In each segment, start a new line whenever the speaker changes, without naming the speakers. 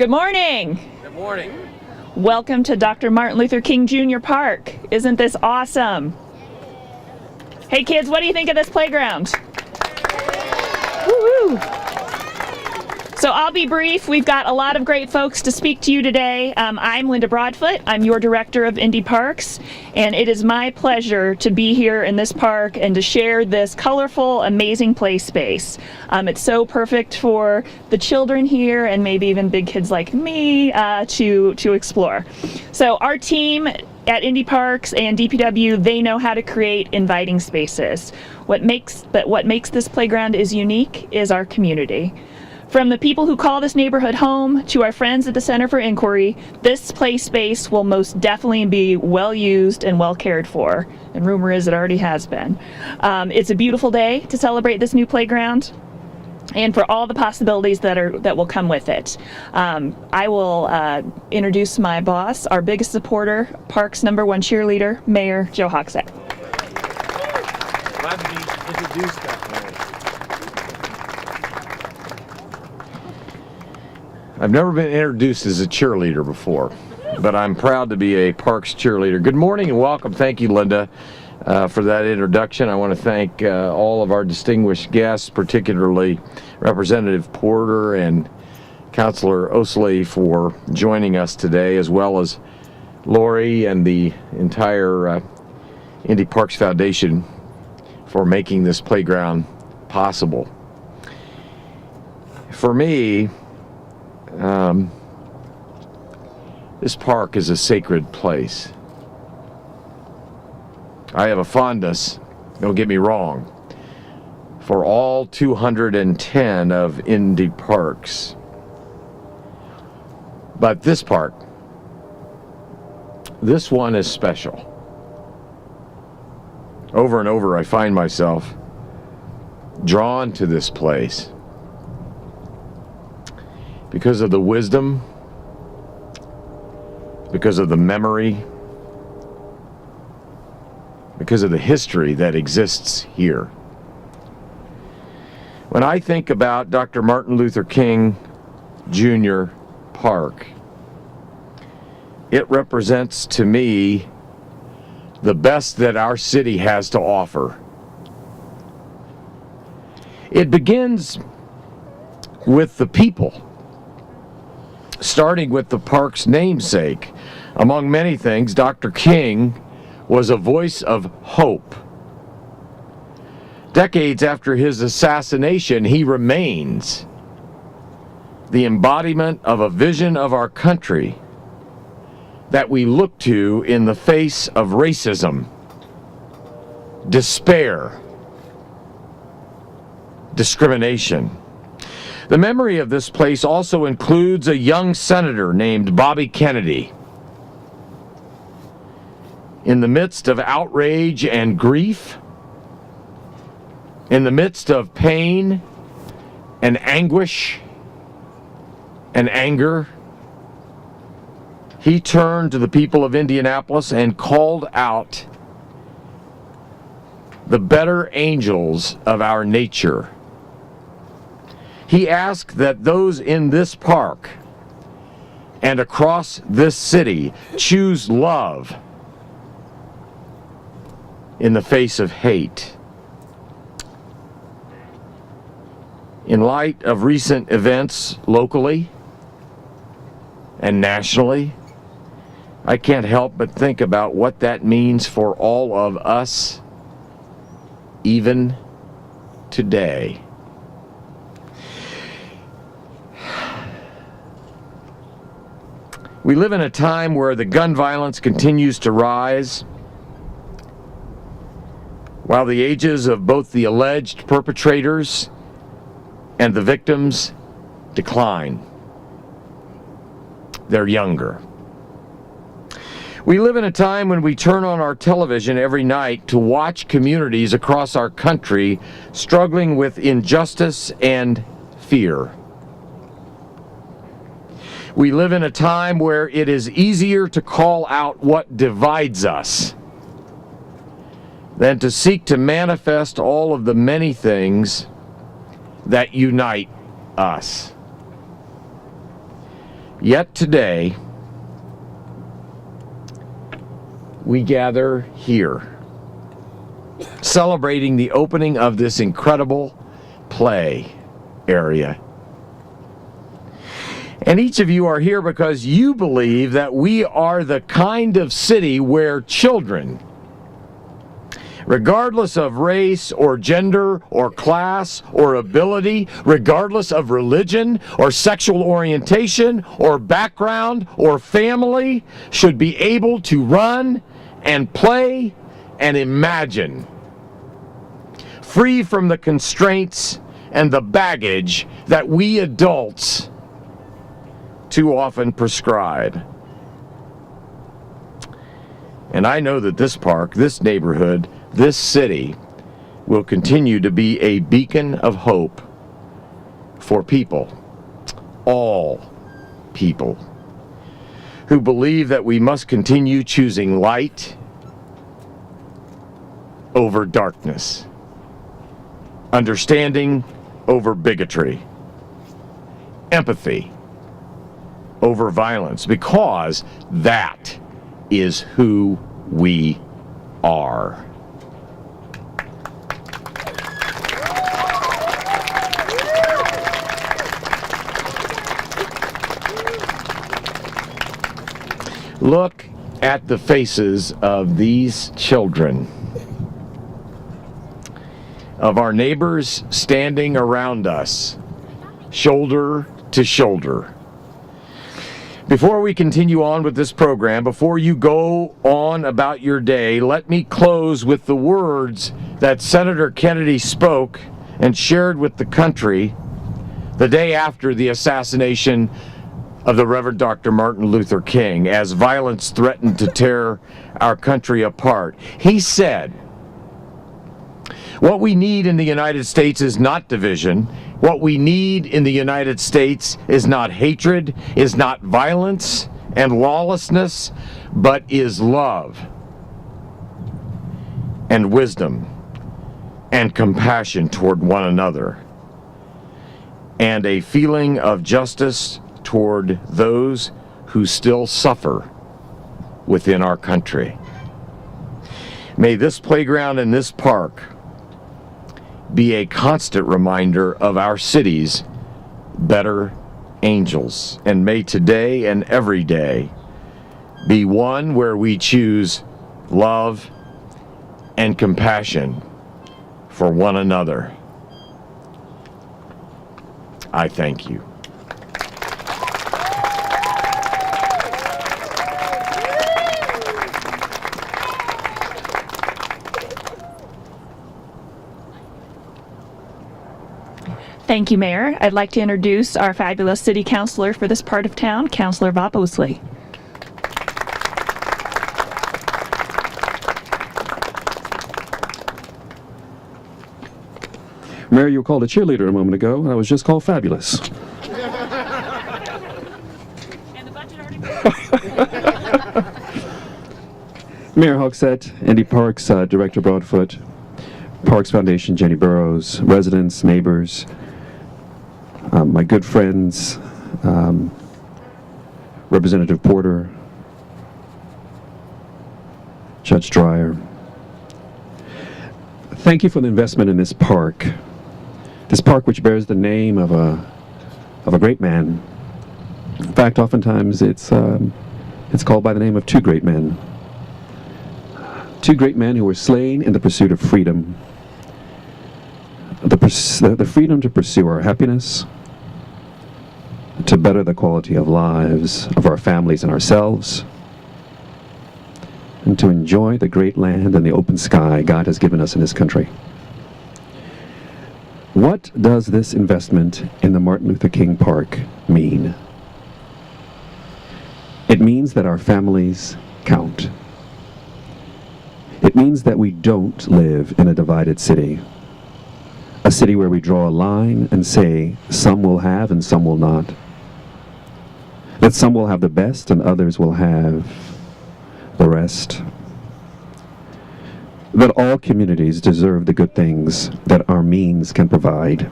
Good morning.
Good morning.
Welcome to Dr. Martin Luther King Jr. Park. Isn't this awesome? Hey kids, what do you think of this playground? Woo-hoo. So I'll be brief. We've got a lot of great folks to speak to you today. I'm Linda Broadfoot. I'm your director of Indy Parks, and it is my pleasure to be here in this park and to share this colorful, amazing play space. It's so perfect for the children here and maybe even big kids like me to explore. So our team at Indy Parks and DPW, they know how to create inviting spaces. What makes this playground is unique is our community. From the people who call this neighborhood home to our friends at the Center for Inquiry, this play space will most definitely be well used and well cared for. And rumor is it already has been. It's a beautiful day to celebrate this new playground and for all the possibilities that will come with it. I will introduce my boss, our biggest supporter, Parks #1 cheerleader, Mayor Joe Hogsett.
Glad to be introduced that way.
I've never been introduced as a cheerleader before, but I'm proud to be a Parks cheerleader. Good morning and welcome. Thank you, Linda, for that introduction. I want to thank all of our distinguished guests, particularly Representative Porter and Councillor Bosley for joining us today, as well as Laurie and the entire Indy Parks Foundation for making this playground possible. For me, this park is a sacred place. I have a fondness, don't get me wrong, for all 210 of Indy Parks. But this park, this one is special. Over and over I find myself drawn to this place because of the wisdom, because of the memory, because of the history that exists here. When I think about Dr. Martin Luther King Jr. Park, it represents to me the best that our city has to offer. It begins with the people, starting with the park's namesake. Among many things, Dr. King was a voice of hope. Decades after his assassination, he remains the embodiment of a vision of our country that we look to in the face of racism, despair, discrimination. The memory of this place also includes a young senator named Bobby Kennedy. In the midst of outrage and grief, in the midst of pain and anguish and anger, he turned to the people of Indianapolis and called out the better angels of our nature. He asked that those in this park and across this city choose love in the face of hate. In light of recent events locally and nationally, I can't help but think about what that means for all of us, even today. We live in a time where the gun violence continues to rise, while the ages of both the alleged perpetrators and the victims decline. They're younger. We live in a time when we turn on our television every night to watch communities across our country struggling with injustice and fear. We live in a time where it is easier to call out what divides us than to seek to manifest all of the many things that unite us. Yet today, we gather here, celebrating the opening of this incredible play area. And each of you are here because you believe that we are the kind of city where children, regardless of race or gender or class or ability, regardless of religion or sexual orientation or background or family, should be able to run and play and imagine, free from the constraints and the baggage that we adults too often prescribe. And I know that this park, this neighborhood, this city will continue to be a beacon of hope for people, all people, who believe that we must continue choosing light over darkness, understanding over bigotry, empathy over violence, because that is who we are. Look at the faces of these children, of our neighbors standing around us, shoulder to shoulder. Before we continue on with this program, before you go on about your day, let me close with the words that Senator Kennedy spoke and shared with the country the day after the assassination of the Reverend Dr. Martin Luther King, as violence threatened to tear our country apart. He said, "What we need in the United States is not division. What we need in the United States is not hatred, is not violence and lawlessness, but is love and wisdom and compassion toward one another, and a feeling of justice toward those who still suffer within our country." May this playground and this park be a constant reminder of our city's better angels. And may today and every day be one where we choose love and compassion for one another. I thank you.
Thank you, Mayor. I'd like to introduce our fabulous city councilor for this part of town, Councillor Vop Osili.
Mayor, you were called a cheerleader a moment ago, and I was just called fabulous.
And the budget already
Mayor Hogsett, Indy Parks, Director Broadfoot, Parks Foundation, Jenny Burrows, residents, neighbors, my good friends, Representative Porter, Judge Dreyer. Thank you for the investment in this park which bears the name of a great man. In fact, oftentimes it's called by the name of two great men. Two great men who were slain in the pursuit of freedom. The freedom to pursue our happiness, to better the quality of lives of our families and ourselves, and to enjoy the great land and the open sky God has given us in this country. What does this investment in the Martin Luther King Park mean? It means that our families count. It means that we don't live in a divided city. A city where we draw a line and say some will have and some will not. That some will have the best and others will have the rest. That all communities deserve the good things that our means can provide.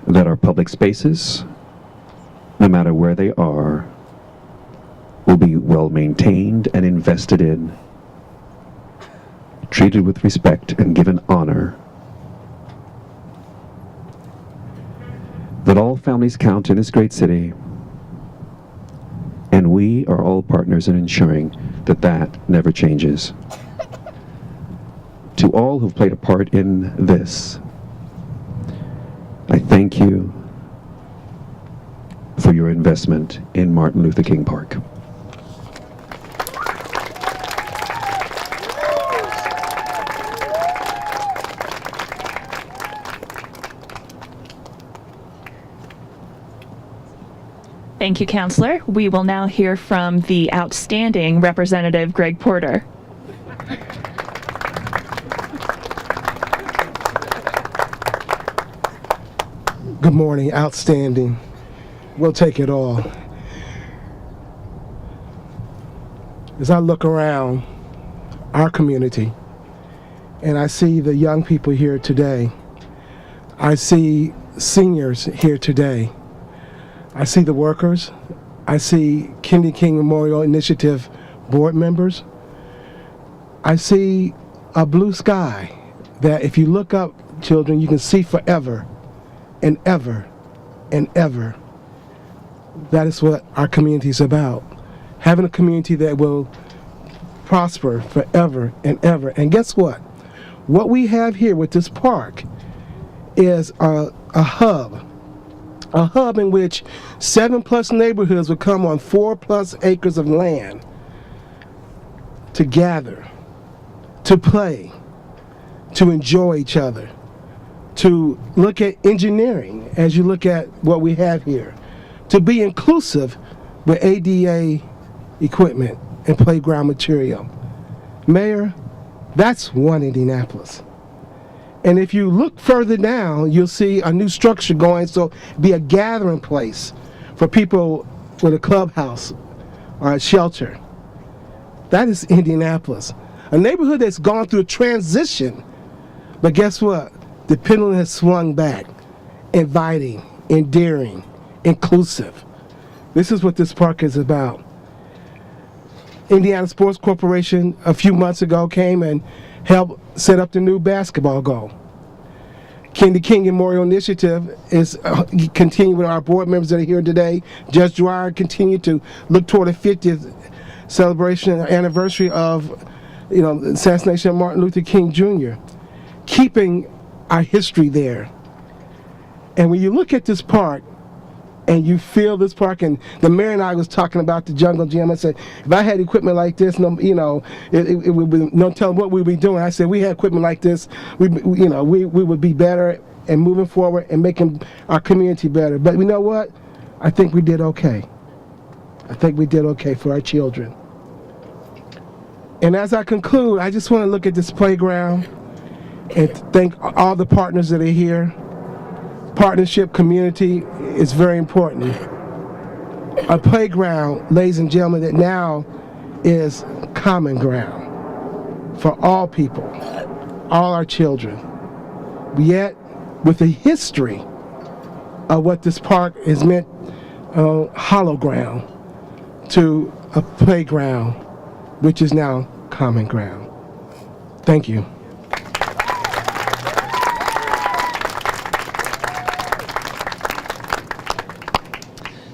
That our public spaces, no matter where they are, will be well maintained and invested in, treated with respect and given honor. That all families count in this great city, and we are all partners in ensuring that that never changes. To all who've played a part in this, I thank you for your investment in Martin Luther King Park.
Thank you, Councillor. We will now hear from the outstanding Representative Greg Porter.
Good morning. Outstanding. We'll take it all. As I look around our community and I see the young people here today, I see seniors here today, I see the workers, I see Indy King Memorial Initiative board members, I see a blue sky that if you look up, children, you can see forever and ever and ever. That is what our community is about. Having a community that will prosper forever and ever. And guess what? What we have here with this park is a hub in which 7+ neighborhoods will come on 4+ acres of land to gather, to play, to enjoy each other, to look at engineering as you look at what we have here, to be inclusive with ADA equipment and playground material. Mayor, that's one Indianapolis. And if you look further down, you'll see a new structure going, so be a gathering place for people with a clubhouse or a shelter. That is Indianapolis. A neighborhood that's gone through a transition, but guess what? The pendulum has swung back, inviting, endearing, inclusive. This is what this park is about. Indiana Sports Corporation a few months ago came and helped set up the new basketball goal. Indy King Memorial Initiative is continuing with our board members that are here today. Judge Dwyer continued to look toward the 50th celebration anniversary of the assassination of Martin Luther King Jr., keeping our history there. And when you look at this park and you feel this park, and the mayor and I was talking about the jungle gym, I said, if I had equipment like this, it would be no telling what we'd be doing. I said, we had equipment like this, we would be better and moving forward and making our community better. But you know what? I think we did okay. I think we did okay for our children. And as I conclude, I just want to look at this playground and thank all the partners that are here. Partnership, community is very important. A playground, ladies and gentlemen, that now is common ground for all people, all our children. Yet, with the history of what this park has meant, hollow ground to a playground, which is now common ground. Thank you.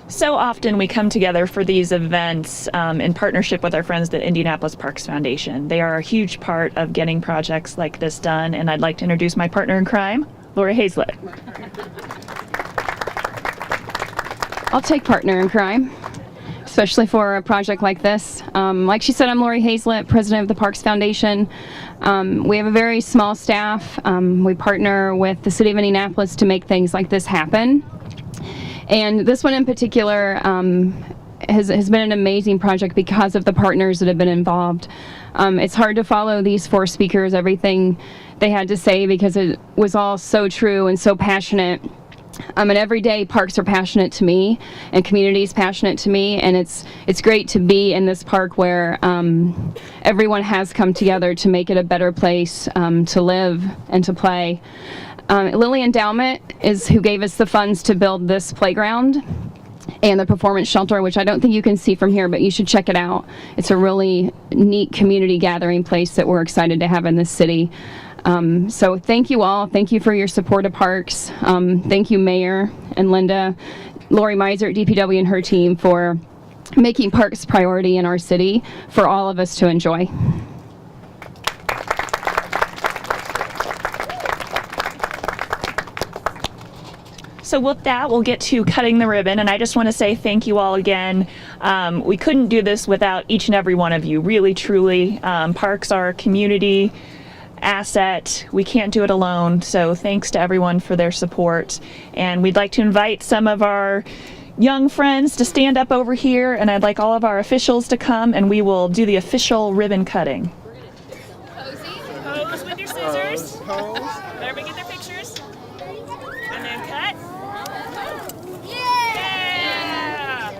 So often we come together for these events in partnership with our friends at Indianapolis Parks Foundation. They are a huge part of getting projects like this done, and I'd like to introduce my partner in crime, Laurie Haslett.
I'll take partner in crime, especially for a project like this. Like she said, I'm Laurie Haslett, president of the Parks Foundation. We have a very small staff. We partner with the City of Indianapolis to make things like this happen. And this one in particular has been an amazing project because of the partners that have been involved. It's hard to follow these 4 speakers, everything they had to say, because it was all so true and so passionate. And every day parks are passionate to me and community is passionate to me, and it's great to be in this park where everyone has come together to make it a better place to live and to play. Lilly Endowment is who gave us the funds to build this playground. and the Performance Shelter, which I don't think you can see from here, but you should check it out. It's a really neat community gathering place that we're excited to have in this city. So thank you all. Thank you for your support of parks. Thank you, Mayor and Linda, Laurie Miser at DPW and her team for making parks priority in our city for all of us to enjoy.
So with that, we'll get to cutting the ribbon, and I just want to say thank you all again. We couldn't do this without each and every one of you, really, truly. Parks are a community asset. We can't do it alone, so thanks to everyone for their support. And we'd like to invite some of our young friends to stand up over here, and I'd like all of our officials to come, and we will do the official ribbon cutting. Pose with your scissors. Everybody get their pictures. And then cut. Yeah!